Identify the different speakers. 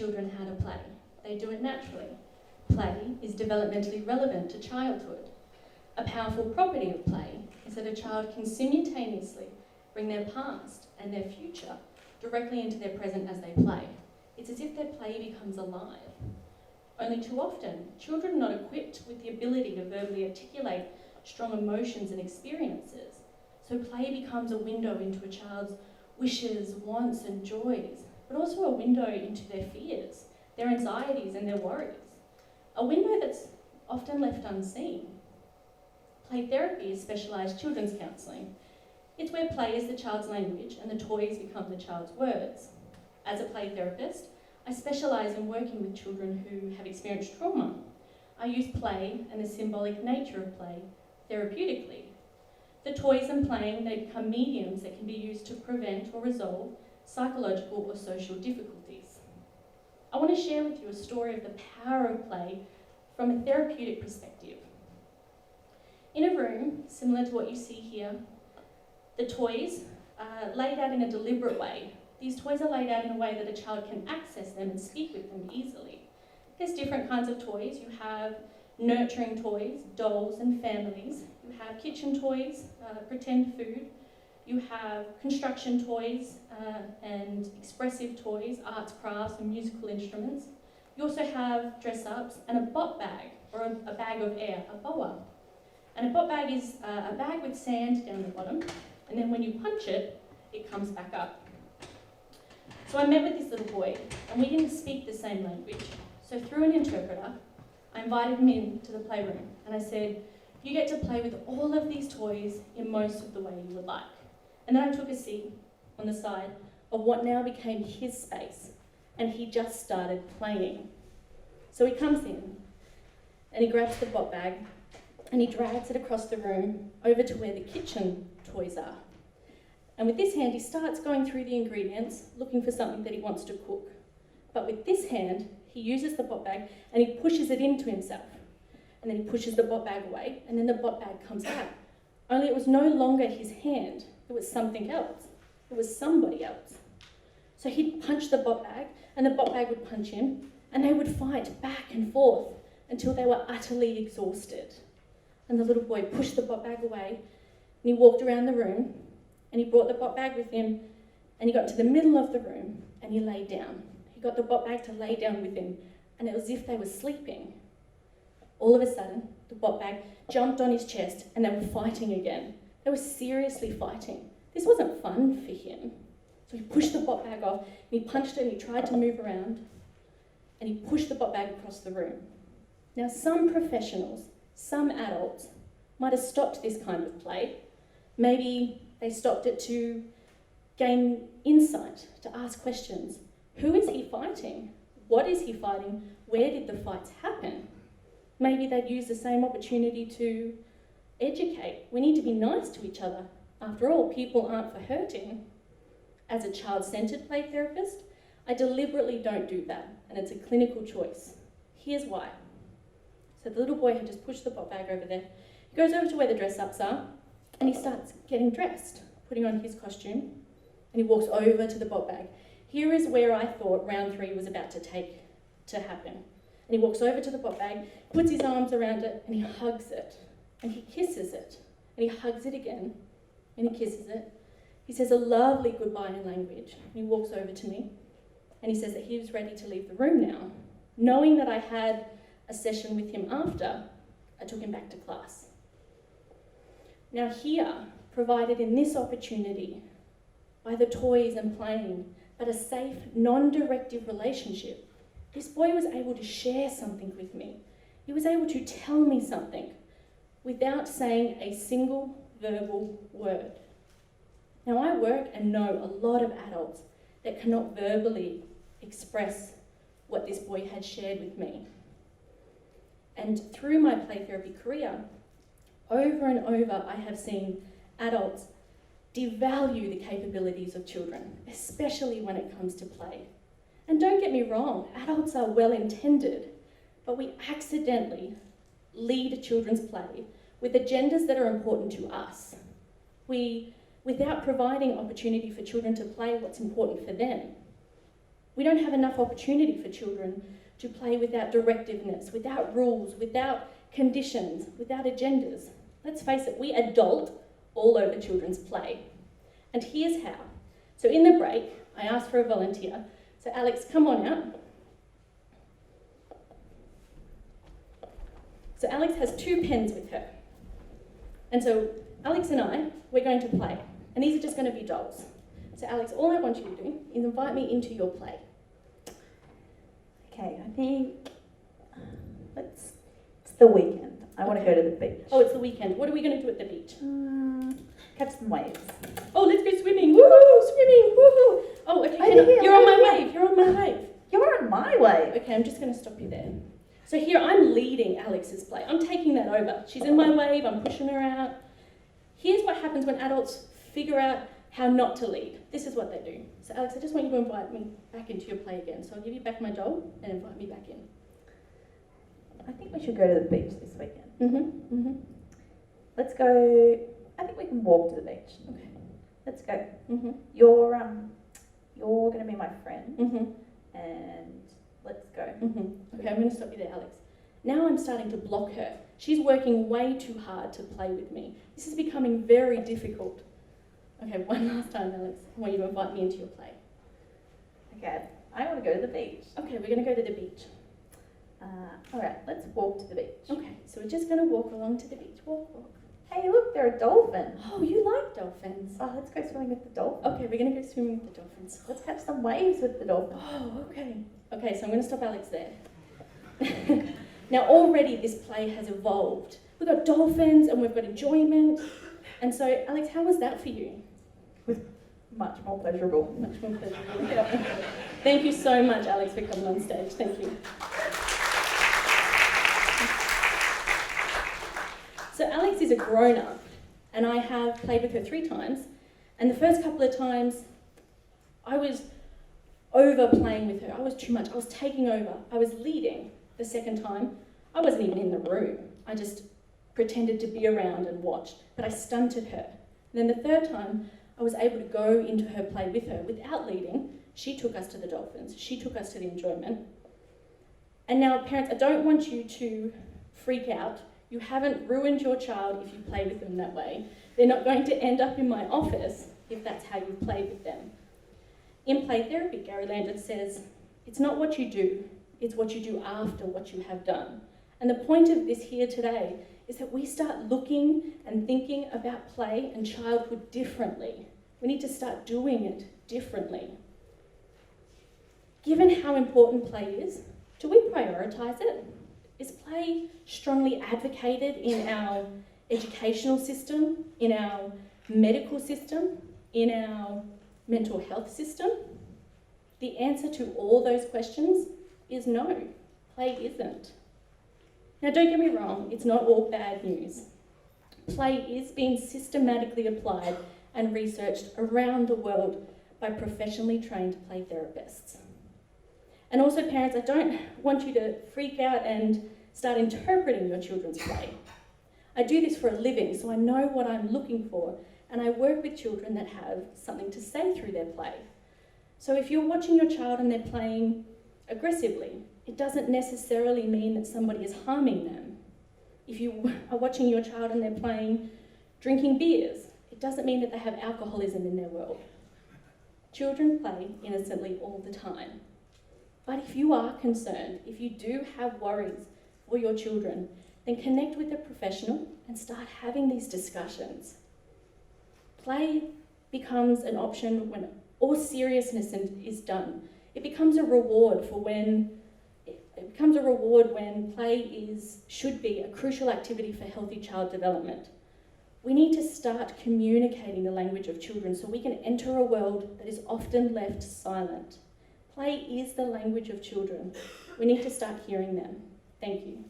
Speaker 1: children how to play. They do it naturally. Play is developmentally relevant to childhood. A powerful property of play is that a child can simultaneously bring their past and their future directly into their present as they play. It's as if their play becomes alive. Only too often, children are not equipped with the ability to verbally articulate strong emotions and experiences. So play becomes a window into a child's wishes, wants and joys, but also a window into their fears, their anxieties and their worries. A window that's often left unseen. Play therapy is specialised children's counselling. It's where play is the child's language and the toys become the child's words. As a play therapist, I specialise in working with children who have experienced trauma. I use play and the symbolic nature of play therapeutically. The toys and playing, they become mediums that can be used to prevent or resolve psychological or social difficulties. I want to share with you a story of the power of play from a therapeutic perspective. In a room, similar to what you see here, the toys are laid out in a deliberate way. These toys are laid out in a way that a child can access them and speak with them easily. There's different kinds of toys. You have nurturing toys, dolls and families. You have kitchen toys, pretend food. You have construction toys and expressive toys, arts, crafts and musical instruments. You also have dress-ups and a bot bag, or a bag of air, a boa. And a bot bag is a bag with sand down the bottom, and then when you punch it, it comes back up. So I met with this little boy, and we didn't speak the same language. So through an interpreter, I invited him into the playroom, and I said, you get to play with all of these toys in most of the way you would like. And then I took a seat on the side of what now became his space, and he just started playing. So he comes in, and he grabs the bot bag, and he drags it across the room over to where the kitchen toys are. And with this hand, he starts going through the ingredients, looking for something that he wants to cook. But with this hand, he uses the bot bag and he pushes it into himself. And then he pushes the bot bag away, and then the bot bag comes out. Only it was no longer his hand, it was something else. It was somebody else. So he'd punch the bot bag, and the bot bag would punch him, and they would fight back and forth until they were utterly exhausted. And the little boy pushed the bot bag away, and he walked around the room, and he brought the bot bag with him, and he got to the middle of the room, and he lay down. He got the bot bag to lay down with him, and it was as if they were sleeping. All of a sudden, the bot bag jumped on his chest, and they were fighting again. They were seriously fighting. This wasn't fun for him. So he pushed the bot bag off, and he punched it, and he tried to move around, and he pushed the bot bag across the room. Now, some professionals, some adults, might have stopped this kind of play. Maybe they stopped it to gain insight, to ask questions. Who is he fighting? What is he fighting? Where did the fights happen? Maybe they'd use the same opportunity to educate. We need to be nice to each other. After all, people aren't for hurting. As a child-centred play therapist, I deliberately don't do that, and it's a clinical choice. Here's why. So the little boy had just pushed the bot bag over there. He goes over to where the dress-ups are, and he starts getting dressed, putting on his costume, and he walks over to the bot bag. Here is where I thought round 3 was about to happen. And he walks over to the bot bag, puts his arms around it, and he hugs it, and he kisses it, and he hugs it again, and he kisses it. He says a lovely goodbye in language, and he walks over to me, and he says that he was ready to leave the room now. Knowing that I had a session with him after, I took him back to class. Now here, provided in this opportunity, by the toys and playing, but a safe, non-directive relationship, this boy was able to share something with me. He was able to tell me something without saying a single verbal word. Now I work and know a lot of adults that cannot verbally express what this boy had shared with me. And through my play therapy career, over and over I have seen adults devalue the capabilities of children, especially when it comes to play. And don't get me wrong, adults are well intended, but we accidentally lead children's play with agendas that are important to us. Without providing opportunity for children to play what's important for them. We don't have enough opportunity for children to play without directiveness, without rules, without conditions, without agendas. Let's face it, we adult all over children's play. And here's how. So in the break, I asked for a volunteer. So Alex, come on out. So Alex has 2 pens with her. And so Alex and I, we're going to play. And these are just going to be dolls. So Alex, all I want you to do is invite me into your play.
Speaker 2: Okay, I think it's the weekend. I want to go to the beach.
Speaker 1: Oh, it's the weekend. What are we going to do at the beach?
Speaker 2: Catch some waves.
Speaker 1: Oh, let's go swimming. Woohoo! Swimming. Woohoo! Oh, okay. You're on my wave. You're on my wave.
Speaker 2: You're on my wave.
Speaker 1: Okay, I'm just going to stop you there. So here, I'm leading Alex's play. I'm taking that over. She's in my wave. I'm pushing her out. Here's what happens when adults figure out how not to lead. This is what they do. So Alex, I just want you to invite me back into your play again. So I'll give you back my doll and invite me back in.
Speaker 2: I think we should go to the beach this weekend. Let's go. I think we can walk to the beach.
Speaker 1: Okay.
Speaker 2: Let's go. You're going to be my friend, and let's go.
Speaker 1: Okay, I'm going to stop you there, Alex. Now I'm starting to block her. She's working way too hard to play with me. This is becoming very difficult. Okay, one last time, Alex. I want you to invite me into your play.
Speaker 2: Okay, I want to go to the beach.
Speaker 1: Okay, we're going to go to the beach.
Speaker 2: All right, let's walk to the beach.
Speaker 1: Okay, so we're just going to walk along to the beach. Walk, walk.
Speaker 2: Hey, look, there are dolphins.
Speaker 1: Oh, you like dolphins.
Speaker 2: Oh, let's go swimming with the dolphins.
Speaker 1: Okay, we're going to go swimming with the dolphins.
Speaker 2: Let's catch some waves with the dolphins.
Speaker 1: Oh, okay. Okay, so I'm going to stop Alex there. Now, already this play has evolved. We've got dolphins and we've got enjoyment. And so, Alex, how was that for you?
Speaker 2: Much more pleasurable.
Speaker 1: Much more pleasurable. Yeah. Thank you so much, Alex, for coming on stage. Thank you. So Alex is a grown-up, and I have played with her 3 times. And the first couple of times, I was overplaying with her. I was too much. I was taking over. I was leading. The second time, I wasn't even in the room. I just pretended to be around and watched, but I stunted her. And then the third time, I was able to go into her play with her without leading. She took us to the dolphins. She took us to the enjoyment. And now, parents, I don't want you to freak out. You haven't ruined your child if you play with them that way. They're not going to end up in my office if that's how you play with them. In play therapy, Gary Landon says, it's not what you do, it's what you do after what you have done. And the point of this here today is that we start looking and thinking about play and childhood differently. We need to start doing it differently. Given how important play is, do we prioritise it? Is play strongly advocated in our educational system, in our medical system, in our mental health system? The answer to all those questions is no, play isn't. Now don't get me wrong, it's not all bad news. Play is being systematically applied and researched around the world by professionally trained play therapists. And also parents, I don't want you to freak out and start interpreting your children's play. I do this for a living, so I know what I'm looking for, and I work with children that have something to say through their play. So if you're watching your child and they're playing aggressively, it doesn't necessarily mean that somebody is harming them. If you are watching your child and they're playing drinking beers, it doesn't mean that they have alcoholism in their world. Children play innocently all the time. But if you are concerned, if you do have worries for your children, then connect with a professional and start having these discussions. Play becomes an option when all seriousness is done. It becomes a reward when play should be a crucial activity for healthy child development. We need to start communicating the language of children so we can enter a world that is often left silent. Play is the language of children. We need to start hearing them. Thank you.